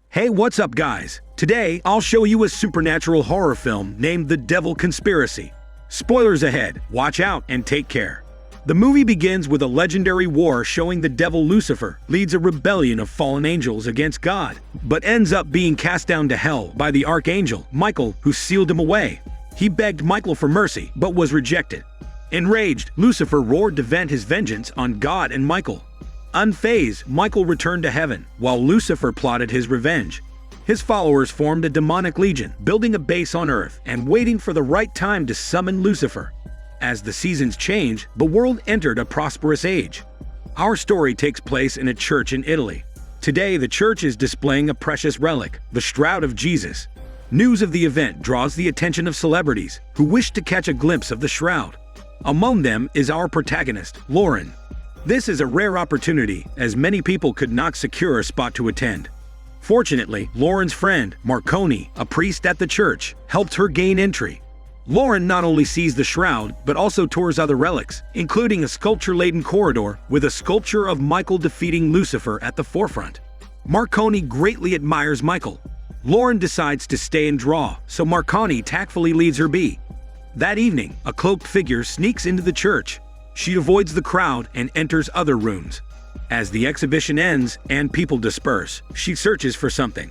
Hey, what's up guys? Today, I'll show you a supernatural horror film named The Devil Conspiracy. Spoilers ahead, watch out and take care. The movie begins with a legendary war showing the devil Lucifer leads a rebellion of fallen angels against God, but ends up being cast down to hell by the archangel, Michael, who sealed him away. He begged Michael for mercy, but was rejected. Enraged, Lucifer roared to vent his vengeance on God and Michael. Unfazed, Michael returned to heaven, while Lucifer plotted his revenge. His followers formed a demonic legion, building a base on Earth and waiting for the right time to summon Lucifer. As the seasons changed, the world entered a prosperous age. Our story takes place in a church in Italy. Today, the church is displaying a precious relic, the Shroud of Jesus. News of the event draws the attention of celebrities who wish to catch a glimpse of the shroud. Among them is our protagonist, Lauren. This is a rare opportunity, as many people could not secure a spot to attend. Fortunately, Lauren's friend, Marconi, a priest at the church, helped her gain entry. Lauren not only sees the shroud, but also tours other relics, including a sculpture-laden corridor with a sculpture of Michael defeating Lucifer at the forefront. Marconi greatly admires Michael. Lauren decides to stay and draw, so Marconi tactfully leaves her be. That evening, a cloaked figure sneaks into the church. She avoids the crowd and enters other rooms. As the exhibition ends and people disperse, she searches for something.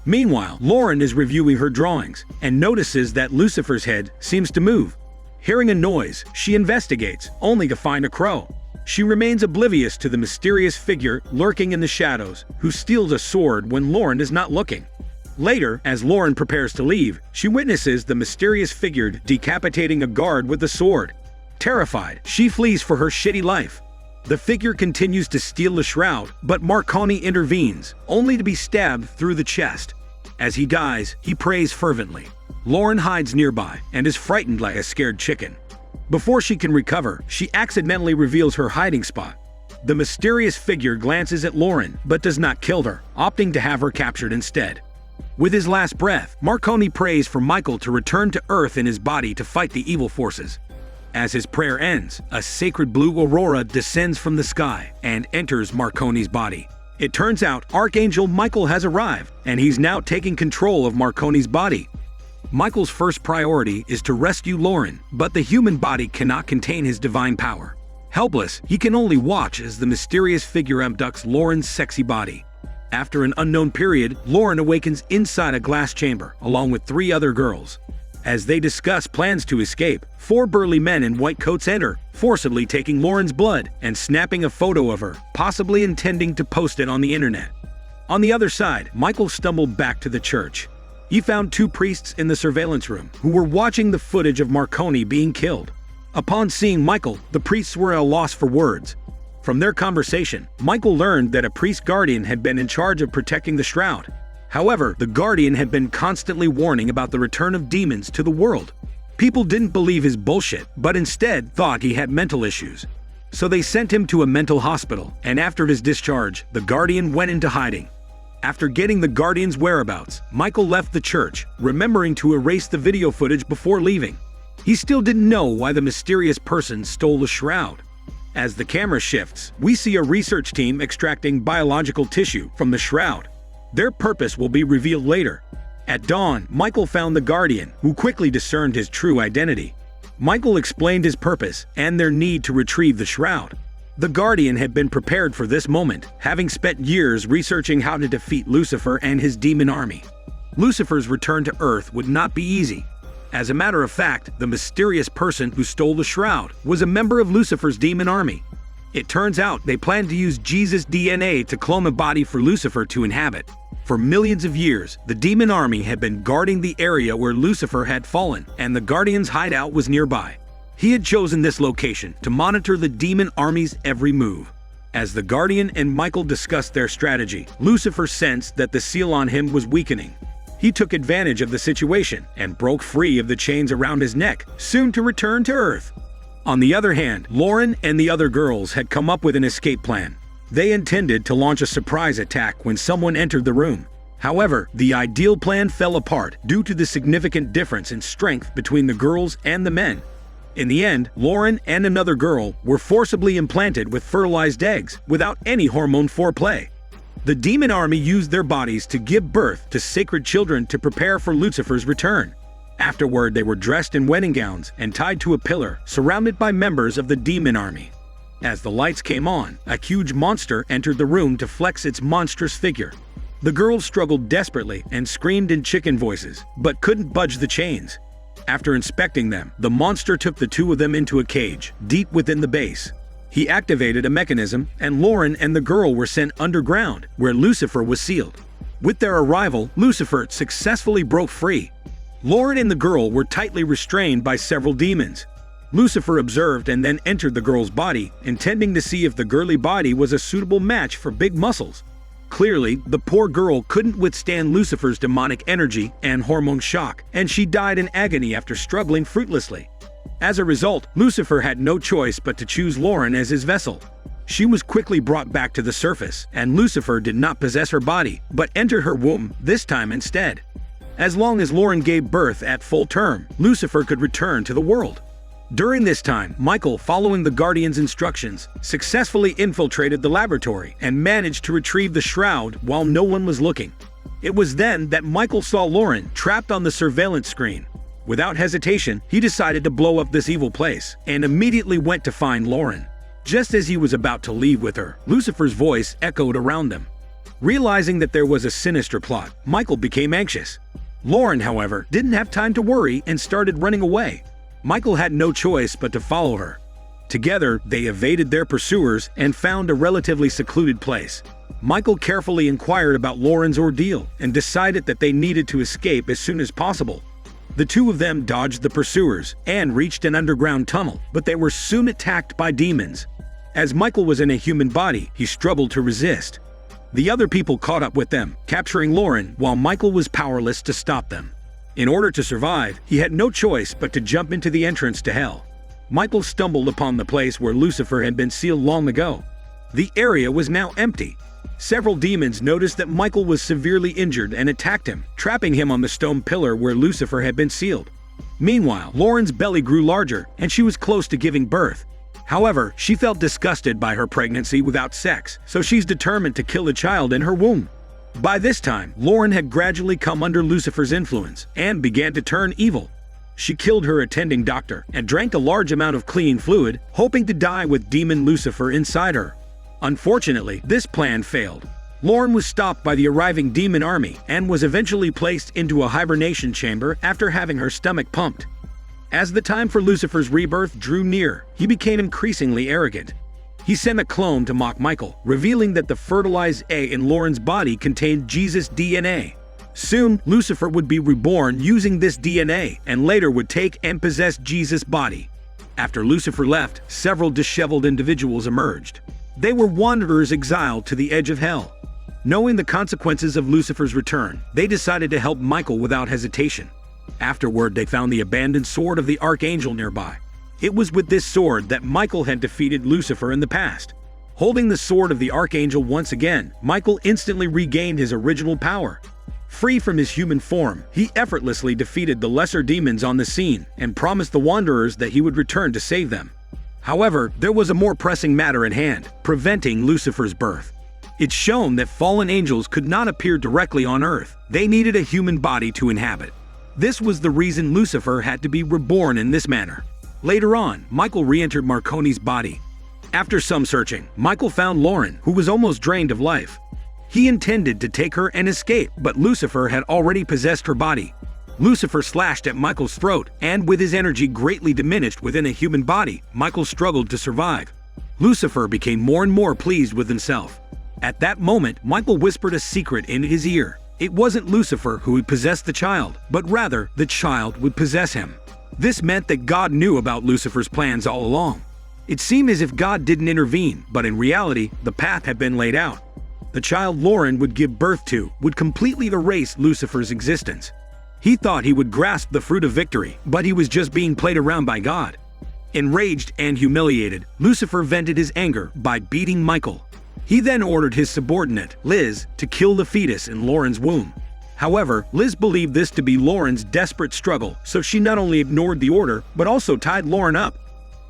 Meanwhile, Lauren is reviewing her drawings and notices that Lucifer's head seems to move. Hearing a noise, she investigates, only to find a crow. She remains oblivious to the mysterious figure lurking in the shadows, who steals a sword when Lauren is not looking. Later, as Lauren prepares to leave, she witnesses the mysterious figure decapitating a guard with a sword. Terrified, she flees for her shitty life. The figure continues to steal the shroud, but Marconi intervenes, only to be stabbed through the chest. As he dies, he prays fervently. Lauren hides nearby and is frightened like a scared chicken. Before she can recover, she accidentally reveals her hiding spot. The mysterious figure glances at Lauren, but does not kill her, opting to have her captured instead. With his last breath, Marconi prays for Michael to return to Earth in his body to fight the evil forces. As his prayer ends, a sacred blue aurora descends from the sky and enters Marconi's body. It turns out Archangel Michael has arrived, and he's now taking control of Marconi's body. Michael's first priority is to rescue Lauren, but the human body cannot contain his divine power. Helpless, he can only watch as the mysterious figure abducts Lauren's sexy body. After an unknown period, Lauren awakens inside a glass chamber, along with 3 other girls. As they discuss plans to escape, 4 burly men in white coats enter, forcibly taking Lauren's blood and snapping a photo of her, possibly intending to post it on the internet. On the other side, Michael stumbled back to the church. He found 2 priests in the surveillance room who were watching the footage of Marconi being killed. Upon seeing Michael, the priests were at a loss for words. From their conversation, Michael learned that a priest guardian had been in charge of protecting the shroud. However, the Guardian had been constantly warning about the return of demons to the world. People didn't believe his bullshit, but instead thought he had mental issues. So they sent him to a mental hospital, and after his discharge, the Guardian went into hiding. After getting the Guardian's whereabouts, Michael left the church, remembering to erase the video footage before leaving. He still didn't know why the mysterious person stole the shroud. As the camera shifts, we see a research team extracting biological tissue from the shroud. Their purpose will be revealed later. At dawn, Michael found the Guardian, who quickly discerned his true identity. Michael explained his purpose and their need to retrieve the shroud. The Guardian had been prepared for this moment, having spent years researching how to defeat Lucifer and his demon army. Lucifer's return to Earth would not be easy. As a matter of fact, the mysterious person who stole the shroud was a member of Lucifer's demon army. It turns out they planned to use Jesus' DNA to clone a body for Lucifer to inhabit. For millions of years, the demon army had been guarding the area where Lucifer had fallen, and the Guardian's hideout was nearby. He had chosen this location to monitor the demon army's every move. As the Guardian and Michael discussed their strategy, Lucifer sensed that the seal on him was weakening. He took advantage of the situation and broke free of the chains around his neck, soon to return to Earth. On the other hand, Lauren and the other girls had come up with an escape plan. They intended to launch a surprise attack when someone entered the room. However, the ideal plan fell apart due to the significant difference in strength between the girls and the men. In the end, Lauren and another girl were forcibly implanted with fertilized eggs without any hormone foreplay. The demon army used their bodies to give birth to sacred children to prepare for Lucifer's return. Afterward, they were dressed in wedding gowns and tied to a pillar, surrounded by members of the demon army. As the lights came on, a huge monster entered the room to flex its monstrous figure. The girls struggled desperately and screamed in chicken voices, but couldn't budge the chains. After inspecting them, the monster took the two of them into a cage, deep within the base. He activated a mechanism, and Lauren and the girl were sent underground, where Lucifer was sealed. With their arrival, Lucifer successfully broke free. Lauren and the girl were tightly restrained by several demons. Lucifer observed and then entered the girl's body, intending to see if the girly body was a suitable match for big muscles. Clearly, the poor girl couldn't withstand Lucifer's demonic energy and hormone shock, and she died in agony after struggling fruitlessly. As a result, Lucifer had no choice but to choose Lauren as his vessel. She was quickly brought back to the surface, and Lucifer did not possess her body, but entered her womb this time instead. As long as Lauren gave birth at full term, Lucifer could return to the world. During this time, Michael, following the Guardian's instructions, successfully infiltrated the laboratory and managed to retrieve the shroud while no one was looking. It was then that Michael saw Lauren trapped on the surveillance screen. Without hesitation, he decided to blow up this evil place and immediately went to find Lauren. Just as he was about to leave with her, Lucifer's voice echoed around them. Realizing that there was a sinister plot, Michael became anxious. Lauren, however, didn't have time to worry and started running away. Michael had no choice but to follow her. Together, they evaded their pursuers and found a relatively secluded place. Michael carefully inquired about Lauren's ordeal and decided that they needed to escape as soon as possible. The two of them dodged the pursuers and reached an underground tunnel, but they were soon attacked by demons. As Michael was in a human body, he struggled to resist. The other people caught up with them, capturing Lauren while Michael was powerless to stop them. In order to survive, he had no choice but to jump into the entrance to hell. Michael stumbled upon the place where Lucifer had been sealed long ago. The area was now empty. Several demons noticed that Michael was severely injured and attacked him, trapping him on the stone pillar where Lucifer had been sealed. Meanwhile, Lauren's belly grew larger and she was close to giving birth. However, she felt disgusted by her pregnancy without sex, so she's determined to kill the child in her womb. By this time, Lauren had gradually come under Lucifer's influence and began to turn evil. She killed her attending doctor and drank a large amount of clean fluid, hoping to die with demon Lucifer inside her. Unfortunately, this plan failed. Lauren was stopped by the arriving demon army and was eventually placed into a hibernation chamber after having her stomach pumped. As the time for Lucifer's rebirth drew near, he became increasingly arrogant. He sent a clone to mock Michael, revealing that the fertilized egg in Lauren's body contained Jesus' DNA. Soon, Lucifer would be reborn using this DNA and later would take and possess Jesus' body. After Lucifer left, several disheveled individuals emerged. They were wanderers exiled to the edge of hell. Knowing the consequences of Lucifer's return, they decided to help Michael without hesitation. Afterward, they found the abandoned sword of the Archangel nearby. It was with this sword that Michael had defeated Lucifer in the past. Holding the sword of the Archangel once again, Michael instantly regained his original power. Free from his human form, he effortlessly defeated the lesser demons on the scene and promised the wanderers that he would return to save them. However, there was a more pressing matter at hand, preventing Lucifer's birth. It's shown that fallen angels could not appear directly on Earth. They needed a human body to inhabit. This was the reason Lucifer had to be reborn in this manner. Later on, Michael re-entered Marconi's body. After some searching, Michael found Lauren, who was almost drained of life. He intended to take her and escape, but Lucifer had already possessed her body. Lucifer slashed at Michael's throat, and with his energy greatly diminished within a human body, Michael struggled to survive. Lucifer became more and more pleased with himself. At that moment, Michael whispered a secret in his ear. It wasn't Lucifer who would possess the child, but rather the child would possess him. This meant that God knew about Lucifer's plans all along. It seemed as if God didn't intervene, but in reality, the path had been laid out. The child Lauren would give birth to would completely erase Lucifer's existence. He thought he would grasp the fruit of victory, but he was just being played around by God. Enraged and humiliated, Lucifer vented his anger by beating Michael. He then ordered his subordinate, Liz, to kill the fetus in Lauren's womb. However, Liz believed this to be Lauren's desperate struggle, so she not only ignored the order, but also tied Lauren up.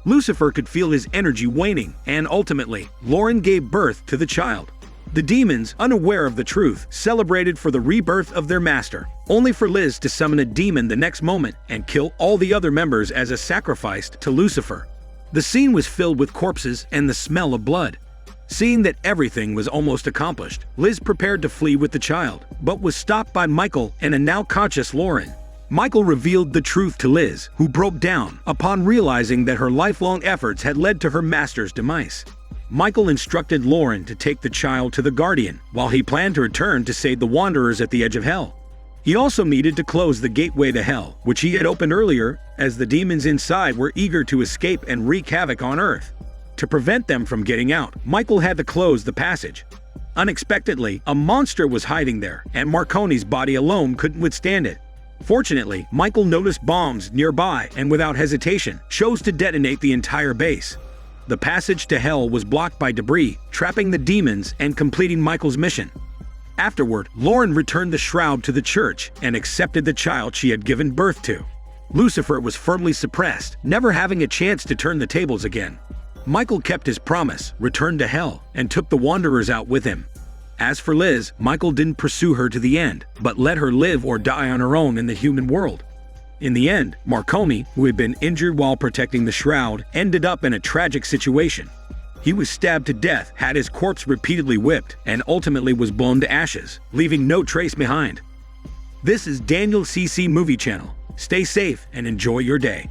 Lucifer could feel his energy waning, and ultimately, Lauren gave birth to the child. The demons, unaware of the truth, celebrated for the rebirth of their master, only for Liz to summon a demon the next moment and kill all the other members as a sacrifice to Lucifer. The scene was filled with corpses and the smell of blood. Seeing that everything was almost accomplished, Liz prepared to flee with the child, but was stopped by Michael and a now conscious Lauren. Michael revealed the truth to Liz, who broke down upon realizing that her lifelong efforts had led to her master's demise. Michael instructed Lauren to take the child to the Guardian, while he planned to return to save the Wanderers at the edge of hell. He also needed to close the gateway to hell, which he had opened earlier, as the demons inside were eager to escape and wreak havoc on Earth. To prevent them from getting out, Michael had to close the passage. Unexpectedly, a monster was hiding there, and Marconi's body alone couldn't withstand it. Fortunately, Michael noticed bombs nearby and without hesitation, chose to detonate the entire base. The passage to hell was blocked by debris, trapping the demons and completing Michael's mission. Afterward, Lauren returned the shroud to the church and accepted the child she had given birth to. Lucifer was firmly suppressed, never having a chance to turn the tables again. Michael kept his promise, returned to hell, and took the Wanderers out with him. As for Liz, Michael didn't pursue her to the end, but let her live or die on her own in the human world. In the end, Marconi, who had been injured while protecting the shroud, ended up in a tragic situation. He was stabbed to death, had his corpse repeatedly whipped, and ultimately was blown to ashes, leaving no trace behind. This is Daniel CC Movie Channel. Stay safe and enjoy your day.